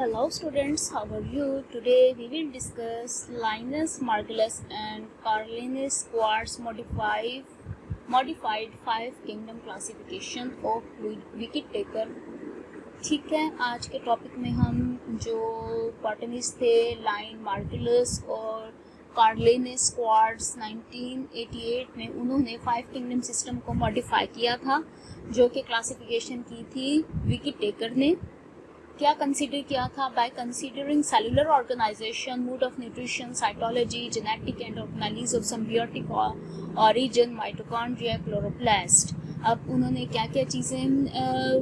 Hello students, how are you? Today we will discuss Linus Margulis and Carlinus Quartz modified five kingdom classification of Wicketaker। ठीक है, आज के topic में हम जो बॉटनिस्ट थे लाइन मार्गुलस और कार्लिनस क्वार्ट्ज 1988 में उन्होंने फाइव किंगडम सिस्टम को मॉडिफाई किया था, जो कि क्लासिफिकेशन की थी विकीटेकर ने। क्या कंसीडर किया था? By considering cellular organisation, mode of nutrition, cytology, genetic and organise of symbiotic origin, mitochondria, chloroplast. अब उन्होंने क्या क्या चीज़ें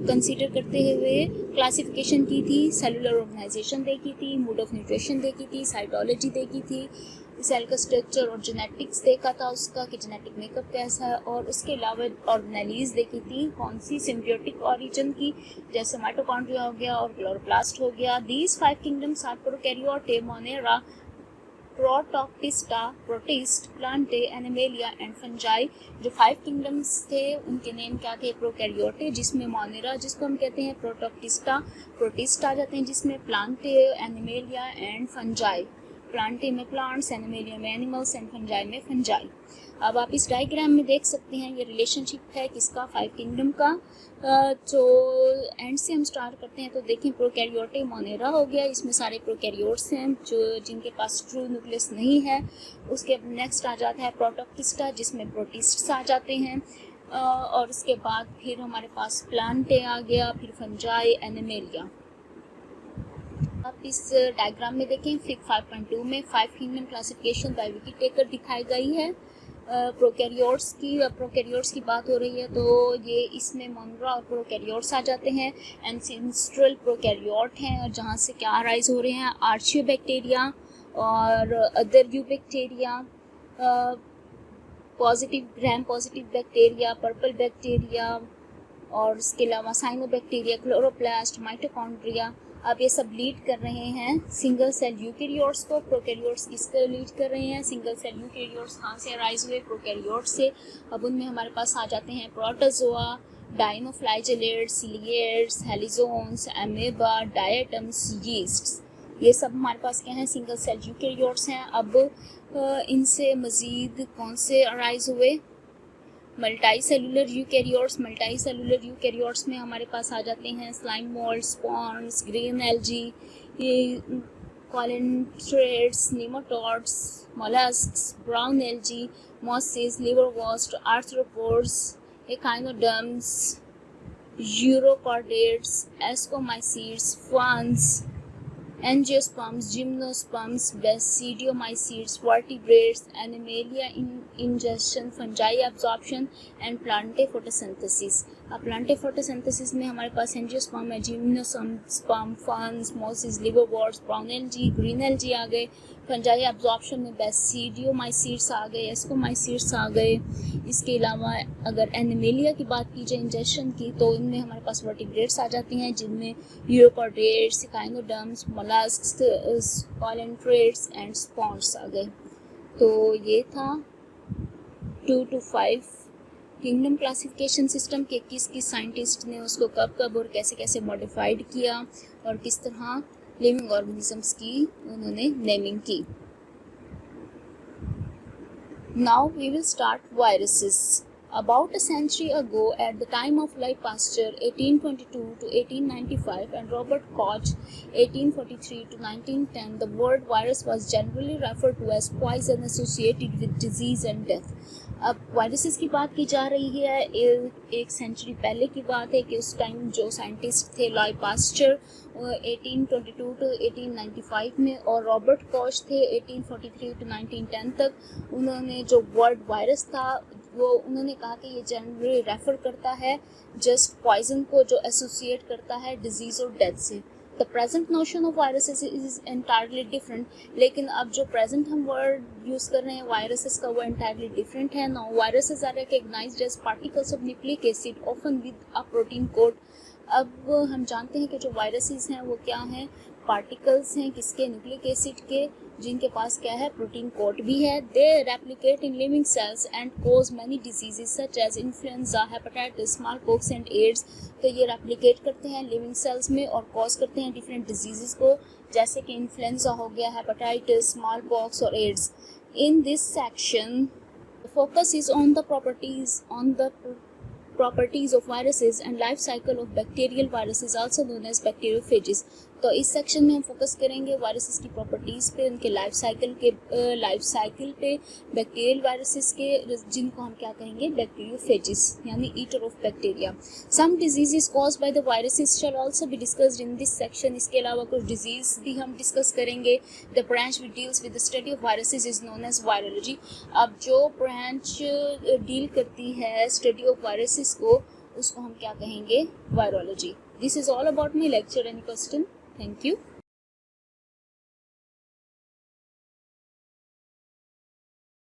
कंसीडर करते हुए क्लासिफिकेशन की थी? सेलुलर ऑर्गेनाइजेशन देखी थी, मोड ऑफ न्यूट्रिशन देखी थी, साइटोलॉजी देखी थी, सेल का स्ट्रक्चर और जेनेटिक्स देखा था उसका कि जेनेटिक मेकअप कैसा है, और उसके अलावा ऑर्गेनाइज देखी थी कौन सी सिम्बियोटिक ऑरिजिन की, जैसे माइटोकॉन्ड्रिया हो गया और क्लोरोप्लास्ट हो गया। These five kingdoms are prokaryotae, monera, protoctista, protist, plantae, animalia and fungi. जो फाइव किंगडम्स थे उनके नेम क्या थे? प्रोकैरियोटे, जिसमें मोनेरा जिसको हम कहते हैं, प्रोटोक्टिस्टा, प्रोटिस्ट आ जाते हैं, जिसमें Plantae, animalia and fungi. Plantae में प्लांट्स, एनिमेलिया में एनिमल्स एंड फंजाई में फंजाई। अब आप इस डायग्राम में देख सकते हैं ये रिलेशनशिप है किसका? फाइव किंगडम का। जो एंड से हम स्टार्ट करते हैं तो देखें, प्रोकैरियोटे मोनेरा हो गया, इसमें सारे प्रोकैरियोट्स हैं जो जिनके पास ट्रू न्यूक्लियस नहीं है। उसके नेक्स्ट आ जाता है प्रोटोक्टिस्टा, जिसमें प्रोटिस्ट्स आ जाते हैं, और उसके बाद फिर हमारे पास प्लांटे आ गया, फिर फंजाई, एनिमेलिया। आप इस डायग्राम में देखें, फिग 5.2 में फाइव किंगडम क्लासिफिकेशन बाय विकीटेकर दिखाई गई है। प्रोकैरियोट्स की बात हो रही है तो ये इसमें मोनेरा और प्रोकैरियोट्स आ जाते हैं। एंसेस्ट्रल प्रोकैरियोट हैं, और जहाँ से क्या अराइज हो रहे हैं? आर्चियोबैक्टीरिया और other eubacteria, positive gram positive bacteria, purple bacteria, और इसके अलावा साइनोबैक्टीरिया, क्लोरोप्लास्ट, माइटोकॉन्ड्रिया। अब ये सब लीड कर रहे हैं सिंगल सेल यूकैरियोट्स को। प्रोकैरियोट्स किसको लीड कर रहे हैं? Single cell eukaryotes. कहाँ से अराइज हुए? प्रोकैरियोट्स से। अब उनमें हमारे पास आ जाते हैं प्रोटोजोआ, डाइनोफ्लाइजेलेट्स, सिलिएट्स, हेलिजोन्स, अमीबा, डायटम्स, यीस्ट्स। ये सब हमारे पास क्या हैं? सिंगल सेल यूकैरियोट्स हैं। अब इनसे मज़ीद कौन से अराइज हुए? मल्टी सेलुलर यूकैरियोट्स में हमारे पास आ जाते हैं slime mould, sponges, green algae, coelenterates, nematodes, molluscs, brown algae, mosses, लिवरवॉस्ट, arthropods, echinoderms, urochordates, ascomycetes, ferns, angiosperms, gymnosperms, basidiomycetes, vertebrates, animalia injection, fungi absorption and plantae photosynthesis. अब plantae photosynthesis में हमारे पास एंजियोस्पर्म है, gymnosperm, ferns, mosses, liverworts, brown algae, green algae आ गए। Fungi absorption में बेसिडियोमाइसीड्स आ गए, एस्कोमाइसीड्स आ गए। इसके अलावा अगर एनिमेलिया की बात की जाए इंजेक्शन की, तो इनमें हमारे पास वर्टिब्रेट्स आ जाते हैं, जिनमें urochordates, echinoderms, molluscs, coelenterates and sponges आ गए। तो ये था 2 to 5 किंगडम क्लासिफिकेशन सिस्टम के किस साइंटिस्ट ने उसको कब कब और कैसे कैसे मॉडिफाइड किया, और किस तरह लिविंग ऑर्गेनिजम्स की उन्होंने नेमिंग की। Now we will start viruses. About a century ago, at the time of Louis Pasteur 1822 to 1895 and Robert Koch 1843 to 1910, the word virus was generally referred to as poison associated with disease and death. अब viruses की बात की जा रही है, एक century पहले की बात है कि उस टाइम जो साइंटिस्ट थे लॉय पास्चर 1822 टू 1895 में, और रॉबर्ट कॉच थे 1843 टू 1910 तक। उन्होंने जो वर्ड वायरस था वो उन्होंने कहा कि ये जनरली रेफर करता है जस्ट पॉइजन को, जो एसोसिएट करता है डिजीज़ और डेथ से। The present notion of viruses is entirely different. लेकिन अब जो प्रेजेंट हम वर्ड यूज़ कर रहे हैं वायरसेस का, वो एंटायरली डिफरेंट है। Now viruses are recognised as particles of nucleic acid often with a protein coat. अब हम जानते हैं कि जो वायरसेस हैं वो क्या हैं? पार्टिकल्स हैं किसके? न्यूक्लिक एसिड के, जिनके पास क्या है, प्रोटीन कोट भी है। They replicate in living cells and cause many diseases such as influenza, hepatitis, small pox and AIDS. तो ये रेप्लिकेट करते हैं लिविंग सेल्स में और कॉज करते हैं डिफरेंट डिजीजेस को, जैसे कि इन्फ्लुएंजा हो गया, हेपेटाइटिस, स्मॉल पॉक्स और AIDS. In this section focus is on the properties of viruses and life cycle of bacterial viruses, also known as bacteriophages। तो इस सेक्शन में हम फोकस करेंगे वायरसेस की प्रॉपर्टीज़ पे, उनके लाइफ साइकिल पे, बैक्टीरियल वायरसेस के, जिनको हम क्या कहेंगे, बैक्टीरियोफेजेस यानी eater of bacteria. Some diseases caused by the viruses shall also be discussed in this section. इसके अलावा कुछ डिजीज भी हम डिस्कस करेंगे। The branch which deals with the study of viruses is known as virology. अब जो branch deal करती है स्टडी ऑफ वायरसेस को, उसको हम क्या कहेंगे, virology. This is all about my lecture. Any question? Thank you.